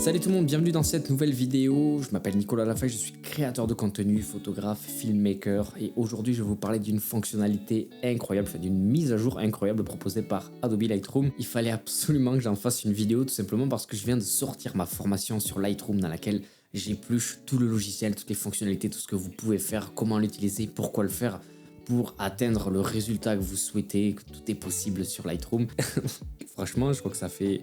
Salut tout le monde, bienvenue dans cette nouvelle vidéo. Je m'appelle Nicolas Lafay, je suis créateur de contenu, photographe, filmmaker et aujourd'hui je vais vous parler d'une fonctionnalité incroyable, d'une mise à jour incroyable proposée par Adobe Lightroom. Il fallait absolument que j'en fasse une vidéo tout simplement parce que je viens de sortir ma formation sur Lightroom dans laquelle j'épluche tout le logiciel, toutes les fonctionnalités, tout ce que vous pouvez faire, comment l'utiliser, pourquoi le faire pour atteindre le résultat que vous souhaitez, que tout est possible sur Lightroom. Franchement, je crois que ça fait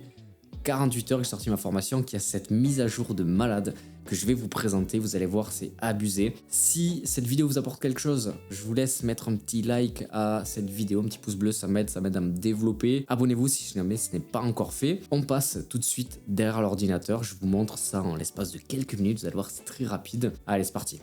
48 heures que j'ai sorti ma formation, qui a cette mise à jour de malade que je vais vous présenter. Vous allez voir, c'est abusé. Si cette vidéo vous apporte quelque chose, je vous laisse mettre un petit like à cette vidéo, un petit pouce bleu, ça m'aide à me développer. Abonnez-vous si jamais ce n'est pas encore fait. On passe tout de suite derrière l'ordinateur. Je vous montre ça en l'espace de quelques minutes. Vous allez voir, c'est très rapide. Allez, c'est parti.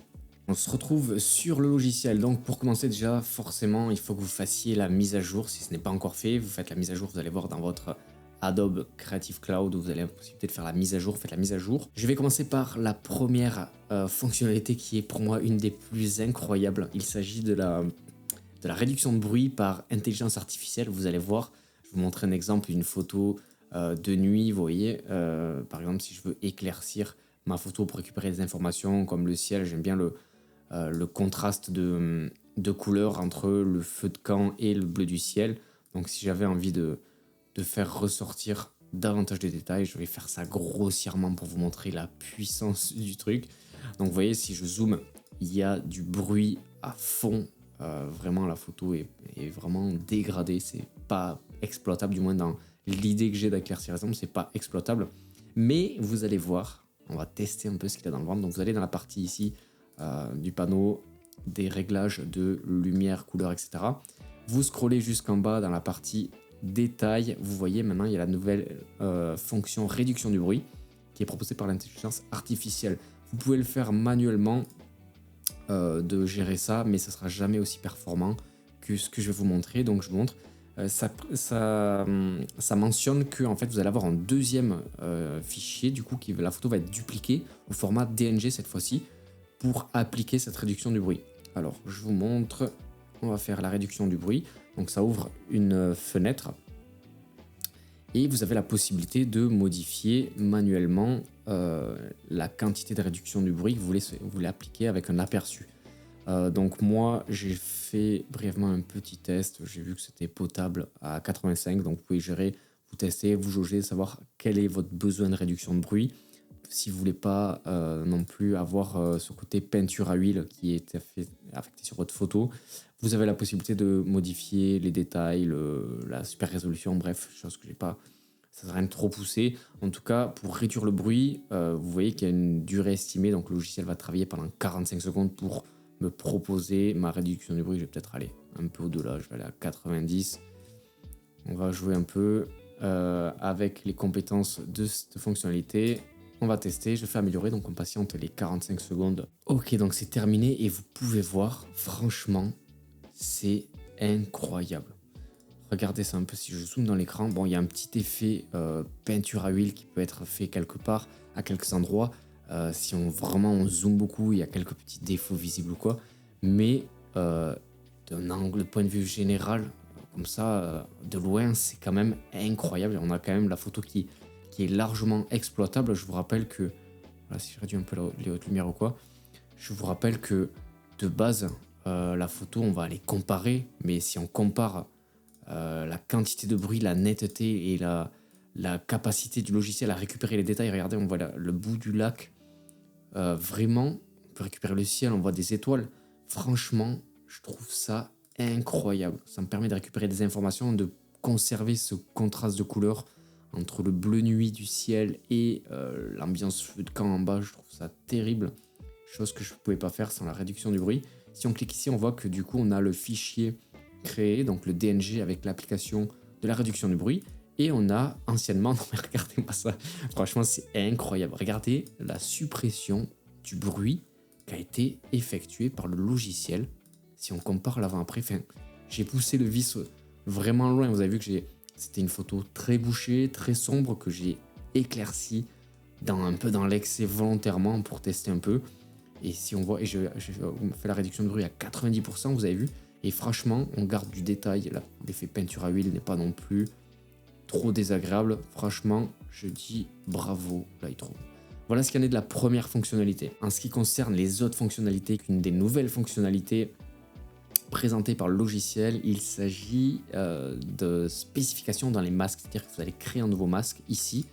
On se retrouve sur le logiciel. Donc pour commencer déjà, forcément, il faut que vous fassiez la mise à jour. Si ce n'est pas encore fait, vous faites la mise à jour. Vous allez voir dans votre Adobe Creative Cloud où vous avez la possibilité de faire la mise à jour, faites la mise à jour. Je vais commencer par la première fonctionnalité qui est pour moi une des plus incroyables. Il s'agit de la réduction de bruit par intelligence artificielle. Vous allez voir, je vais vous montrer un exemple, une photo de nuit, vous voyez. Par exemple, si je veux éclaircir ma photo pour récupérer des informations comme le ciel, j'aime bien le contraste de couleurs entre le feu de camp et le bleu du ciel. Donc si j'avais envie de faire ressortir davantage de détails, je vais faire ça grossièrement pour vous montrer la puissance du truc. Donc vous voyez, si je zoome, il y a du bruit à fond. Vraiment, la photo est vraiment dégradée. C'est pas exploitable, du moins dans l'idée que j'ai d'éclaircir les ombres, c'est pas exploitable. Mais vous allez voir, on va tester un peu ce qu'il y a dans le ventre. Donc vous allez dans la partie ici du panneau des réglages de lumière, couleur, etc. Vous scrollez jusqu'en bas dans la partie détail, vous voyez maintenant il y a la nouvelle fonction réduction du bruit qui est proposée par l'intelligence artificielle. Vous pouvez le faire manuellement de gérer ça, mais ça sera jamais aussi performant que ce que je vais vous montrer. Donc je vous montre, ça mentionne que en fait vous allez avoir un deuxième fichier, du coup la photo va être dupliquée au format DNG cette fois-ci pour appliquer cette réduction du bruit. Alors je vous montre, on va faire la réduction du bruit. Donc ça ouvre une fenêtre et vous avez la possibilité de modifier manuellement la quantité de réduction du bruit que vous voulez appliquer avec un aperçu. Donc moi j'ai fait brièvement un petit test, j'ai vu que c'était potable à 85, donc vous pouvez gérer, vous tester, vous jauger, savoir quel est votre besoin de réduction de bruit. Si vous voulez pas non plus avoir ce côté peinture à huile qui est affecté sur votre photo, vous avez la possibilité de modifier les détails, la super résolution, bref, chose que j'ai pas, ça sert à rien de trop pousser. En tout cas, pour réduire le bruit, vous voyez qu'il y a une durée estimée, donc le logiciel va travailler pendant 45 secondes pour me proposer ma réduction du bruit. Je vais peut-être aller un peu au-delà, je vais aller à 90. On va jouer un peu avec les compétences de cette fonctionnalité. On va tester, je fais améliorer, donc on patiente les 45 secondes. Ok, donc c'est terminé et vous pouvez voir, franchement, c'est incroyable. Regardez ça un peu, si je zoome dans l'écran, bon, il y a un petit effet peinture à huile qui peut être fait quelque part, à quelques endroits. Si on zoome beaucoup, il y a quelques petits défauts visibles ou quoi. Mais d'un angle, de point de vue général, comme ça, de loin, c'est quand même incroyable. On a quand même la photo qui est largement exploitable. Je vous rappelle que, voilà, si je réduis un peu les hautes lumières ou quoi, je vous rappelle que de base, la photo, on va aller comparer, mais si on compare la quantité de bruit, la netteté et la capacité du logiciel à récupérer les détails, regardez, on voit le bout du lac, vraiment, on peut récupérer le ciel, on voit des étoiles. Franchement, je trouve ça incroyable. Ça me permet de récupérer des informations, de conserver ce contraste de couleurs entre le bleu nuit du ciel et l'ambiance feu de camp en bas. Je trouve ça terrible, chose que je ne pouvais pas faire sans la réduction du bruit. Si on clique ici, on voit que du coup on a le fichier créé, donc le DNG avec l'application de la réduction du bruit, et on a anciennement, non mais regardez-moi ça, franchement c'est incroyable, regardez la suppression du bruit qui a été effectuée par le logiciel. Si on compare l'avant-après, j'ai poussé le vis vraiment loin, vous avez vu que c'était une photo très bouchée, très sombre, que j'ai éclairci un peu dans l'excès volontairement pour tester un peu. Et si on voit, et je fais la réduction de bruit à 90%, vous avez vu, et franchement, on garde du détail. L'effet peinture à huile n'est pas non plus trop désagréable. Franchement, je dis bravo Lightroom. Voilà ce qu'il y en est de la première fonctionnalité. En ce qui concerne les autres fonctionnalités, une des nouvelles fonctionnalités présentées par le logiciel, il s'agit de spécifications dans les masques, c'est-à-dire que vous allez créer un nouveau masque ici.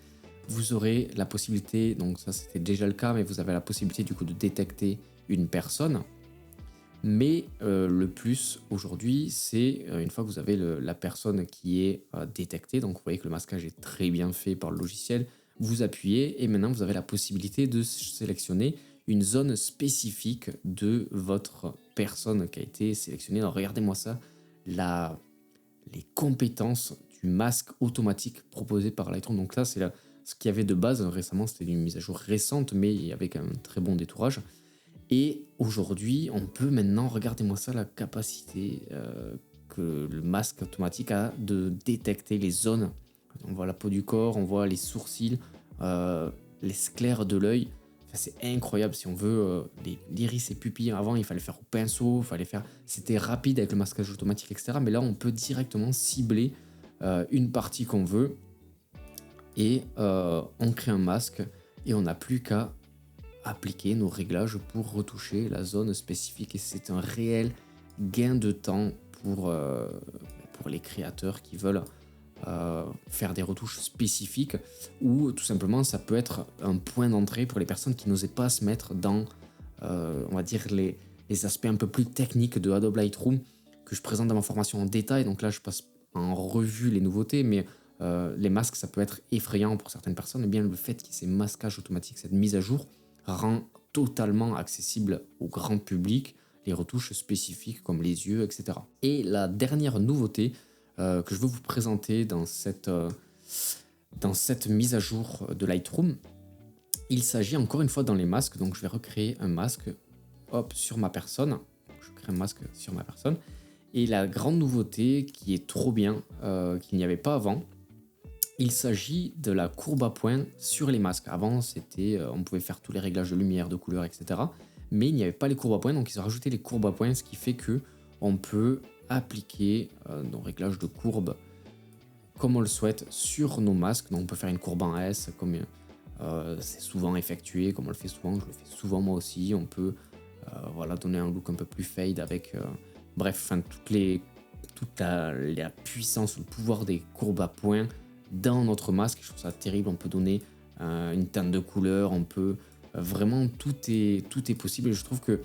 Vous aurez la possibilité, donc ça c'était déjà le cas, mais vous avez la possibilité du coup de détecter une personne. Mais le plus aujourd'hui, c'est une fois que vous avez la personne qui est détectée, donc vous voyez que le masquage est très bien fait par le logiciel, vous appuyez et maintenant vous avez la possibilité de sélectionner une zone spécifique de votre personne qui a été sélectionnée. Alors regardez-moi ça, les compétences du masque automatique proposé par Lightroom. Donc là, c'est ce qu'il y avait de base récemment, c'était une mise à jour récente, mais avec un très bon détourage. Et aujourd'hui, on peut maintenant, regardez-moi ça, la capacité que le masque automatique a de détecter les zones. On voit la peau du corps, on voit les sourcils, les sclères de l'œil. Enfin, c'est incroyable si on veut l'iris et pupilles. Avant, il fallait faire au pinceau, c'était rapide avec le masquage automatique, etc. Mais là, on peut directement cibler une partie qu'on veut et on crée un masque et on n'a plus qu'à appliquer nos réglages pour retoucher la zone spécifique. Et c'est un réel gain de temps pour les créateurs qui veulent faire des retouches spécifiques, ou tout simplement ça peut être un point d'entrée pour les personnes qui n'osaient pas se mettre dans on va dire les aspects un peu plus techniques de Adobe Lightroom que je présente dans ma formation en détail. Donc là je passe en revue les nouveautés, mais les masques ça peut être effrayant pour certaines personnes. Et bien le fait qu'il y ait ces masquages automatiques, cette mise à jour rend totalement accessible au grand public les retouches spécifiques comme les yeux, etc. Et la dernière nouveauté que je veux vous présenter dans cette mise à jour de Lightroom, il s'agit encore une fois dans les masques. Donc je vais recréer un masque sur ma personne. Je crée un masque sur ma personne. Et la grande nouveauté qui est trop bien, qu'il n'y avait pas avant, il s'agit de la courbe à points sur les masques. Avant, on pouvait faire tous les réglages de lumière, de couleur, etc. Mais il n'y avait pas les courbes à points, donc ils ont rajouté les courbes à points, ce qui fait que on peut appliquer nos réglages de courbe comme on le souhaite sur nos masques. Donc on peut faire une courbe en S, comme c'est souvent effectué, comme on le fait souvent, je le fais souvent moi aussi. On peut donner un look un peu plus fade avec toute la puissance, le pouvoir des courbes à points dans notre masque. Je trouve ça terrible. On peut donner une teinte de couleur, on peut vraiment tout est possible. Et je trouve que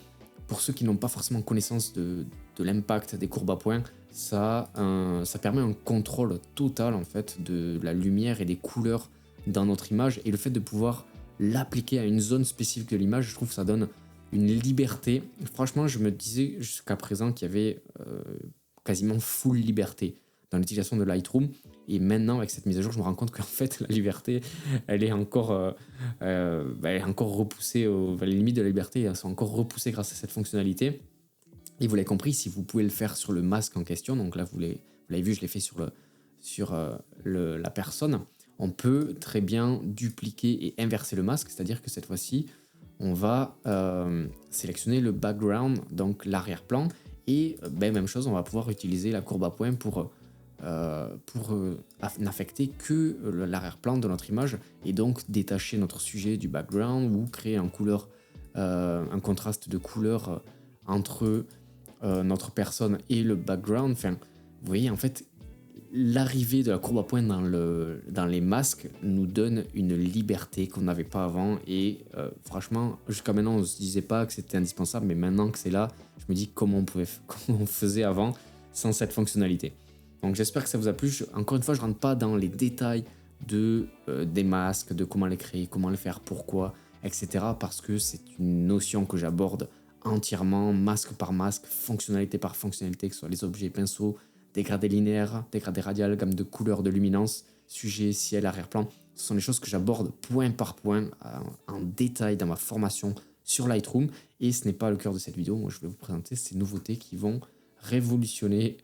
pour ceux qui n'ont pas forcément connaissance de l'impact des courbes à points, ça permet un contrôle total en fait de la lumière et des couleurs dans notre image, et le fait de pouvoir l'appliquer à une zone spécifique de l'image, je trouve que ça donne une liberté. Franchement, je me disais jusqu'à présent qu'il y avait quasiment full liberté dans l'utilisation de Lightroom. Et maintenant, avec cette mise à jour, je me rends compte qu'en fait, la liberté, elle est encore repoussée, les limites de la liberté elles sont encore repoussées grâce à cette fonctionnalité. Et vous l'avez compris, si vous pouvez le faire sur le masque en question, donc là, vous l'avez vu, je l'ai fait sur la personne, on peut très bien dupliquer et inverser le masque, c'est-à-dire que cette fois-ci, on va sélectionner le background, donc l'arrière-plan, et même chose, on va pouvoir utiliser la courbe à points pour n'affecter que l'arrière-plan de notre image, et donc détacher notre sujet du background ou créer un contraste de couleur entre notre personne et le background. Enfin, vous voyez, en fait, l'arrivée de la courbe à points dans les masques nous donne une liberté qu'on n'avait pas avant, et franchement, jusqu'à maintenant, on ne se disait pas que c'était indispensable, mais maintenant que c'est là, je me dis comment on faisait avant sans cette fonctionnalité. Donc j'espère que ça vous a plu. Encore une fois, je ne rentre pas dans les détails des masques, de comment les créer, comment les faire, pourquoi, etc. parce que c'est une notion que j'aborde entièrement, masque par masque, fonctionnalité par fonctionnalité, que ce soit les objets pinceaux, dégradé linéaire, dégradé radial, gamme de couleurs, de luminance, sujet, ciel, arrière-plan. Ce sont des choses que j'aborde point par point en détail dans ma formation sur Lightroom, et ce n'est pas le cœur de cette vidéo. Moi, je vais vous présenter ces nouveautés qui vont révolutionner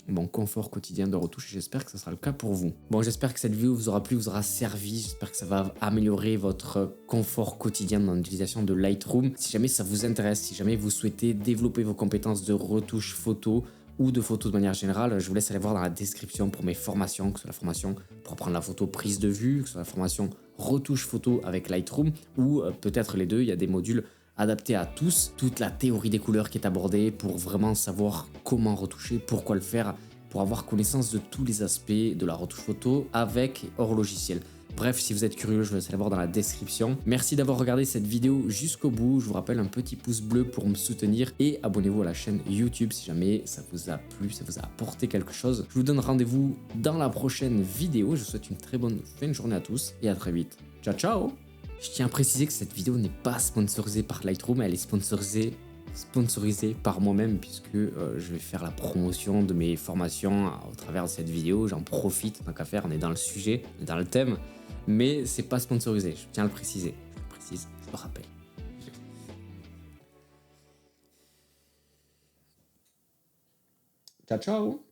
mon confort quotidien de retouche, et j'espère que ce sera le cas pour vous. Bon, j'espère que cette vidéo vous aura plu, vous aura servi, j'espère que ça va améliorer votre confort quotidien dans l'utilisation de Lightroom. Si jamais ça vous intéresse, si jamais vous souhaitez développer vos compétences de retouche photo, ou de photos de manière générale, je vous laisse aller voir dans la description pour mes formations, que ce soit la formation pour apprendre la photo prise de vue, que ce soit la formation retouche photo avec Lightroom, ou peut-être les deux. Il y a des modules adaptés à tous, toute la théorie des couleurs qui est abordée pour vraiment savoir comment retoucher, pourquoi le faire, pour avoir connaissance de tous les aspects de la retouche photo avec et hors logiciel. Bref, si vous êtes curieux, je vous laisse aller voir dans la description. Merci d'avoir regardé cette vidéo jusqu'au bout. Je vous rappelle un petit pouce bleu pour me soutenir et abonnez-vous à la chaîne YouTube si jamais ça vous a plu, ça vous a apporté quelque chose. Je vous donne rendez-vous dans la prochaine vidéo. Je vous souhaite une très bonne fin de journée à tous et à très vite. Ciao, ciao! Je tiens à préciser que cette vidéo n'est pas sponsorisée par Lightroom, elle est sponsorisée par moi-même puisque je vais faire la promotion de mes formations au travers de cette vidéo. J'en profite, tant qu'à faire, on est dans le sujet, on est dans le thème. Mais c'est pas sponsorisé, je tiens à le préciser. Je le précise, je le rappelle. Ciao, ciao!